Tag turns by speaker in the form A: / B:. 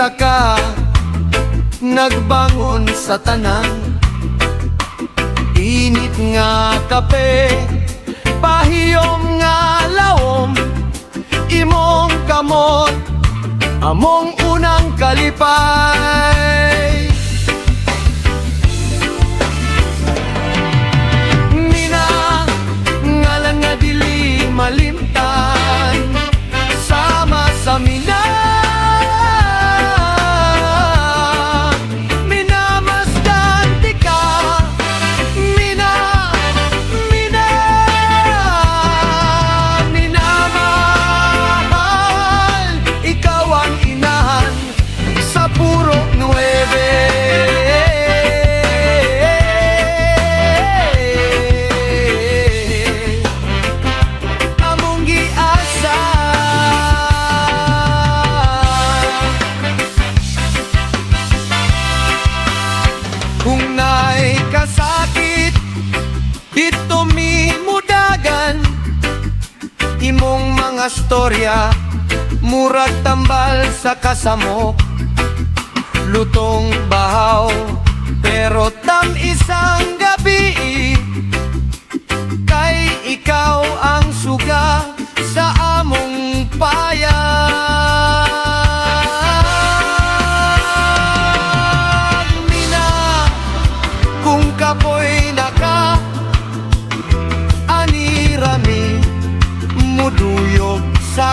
A: nagtaka, nagbangon sa tanan. Init nga kape, pahiyom nga lawom, imong kamot, among unang kalipay. Mina, ngalan nga dili malimtan, sama sa mina. Kung na'y kasakit, dito mi mudagan. Imong mga storya, murag tambal sa kasamok. Lutong bahaw, pero isang gabi, kay ikaw ang suga sa among payag. Kapoy naka ani rami muduyog sa